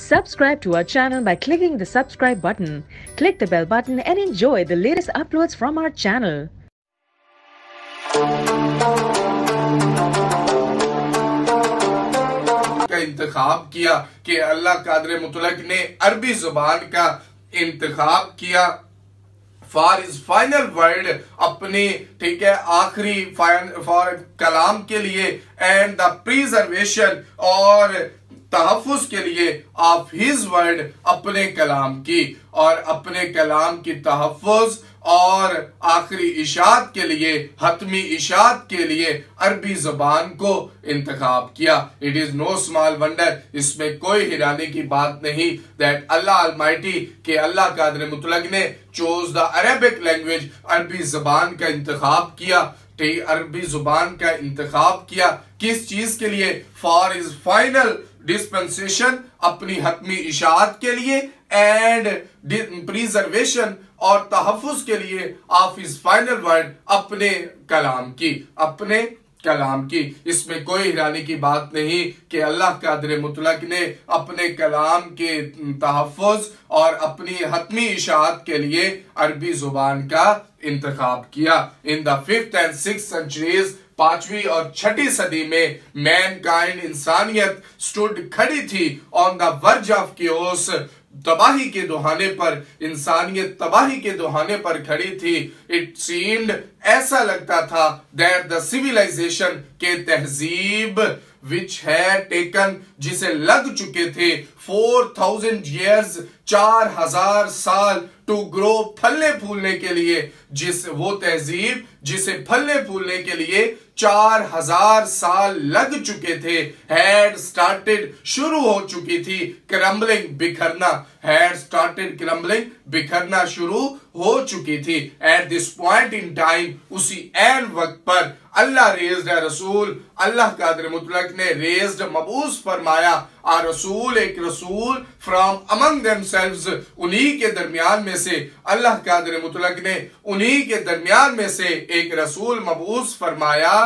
Subscribe to our channel by clicking the subscribe button. Click the bell button and enjoy the latest uploads from our channel. کا انتخاب کیا کہ اللہ قادر مطلق نے عربی زبان کا انتخاب کیا فار از فائنل ورڈ اپنی ٹھیک ہے آخری کلام کے لیے اینڈ دا پریزرویشن اور تحفظ کے لیے آف ہز ورڈ اپنے کلام کی اور اپنے کلام کی تحفظ اور آخری اشاعت کے لیے حتمی اشاعت کے لیے عربی زبان کو انتخاب کیا. It is no small wonder, اس میں کوئی حیرانی کی بات نہیں that اللہ Almighty کہ اللہ قادر مطلق نے chose the Arabic language عربی زبان کا انتخاب کیا. عربی زبان کا انتخاب کیا کس چیز کے لیے؟ for his final dispensation اپنی حتمی اشاعت کے لیے and preservation اور تحفظ کے لیے of his final word اپنے کلام کی اس میں کوئی حیرانی کی بات نہیں کہ اللہ قادر مطلق نے اپنے کلام کے تحفظ اور اپنی حتمی اشاعت کے لیے عربی زبان کا انتخاب کیا. In the 5th and 6th centuries پانچویں اور چھٹی صدی میں mankind انسانیت stood کھڑی تھی on the verge of chaos تباہی کے دہانے پر انسانیت تباہی کے دہانے پر کھڑی تھی. It seemed ایسا لگتا تھا that the civilization کہ تہذیب which had taken جسے لگ چکے تھے 4000 years 4000 سال to grow پھلنے پھولنے کے لیے وہ تہذیب جسے پھلنے پھولنے کے لیے 4000 سال لگ چکے تھے had started شروع ہو چکی تھی crumbling بکھرنا شروع ہو چکی تھی. At this point in time اسی عین وقت پر اللہ raised a رسول اللہ قادر مطلق نے raised مبعوث فرمایا ایک رسول from among themselves انہی کے درمیان میں سے اللہ قادر مطلق نے انہی کے درمیان میں سے ایک رسول مبعوث فرمایا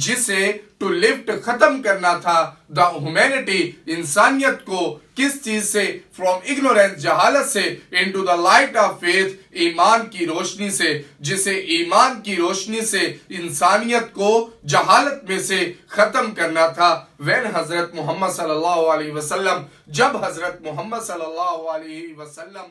جسے to lift ختم کرنا تھا the humanity انسانیت کو کس چیز سے from ignorance جہالت سے into the light of faith ایمان کی روشنی سے جسے ایمان کی روشنی سے انسانیت کو جہالت میں سے ختم کرنا تھا. when حضرت محمد صلی اللہ علیہ وسلم جب حضرت محمد صلی اللہ علیہ وسلم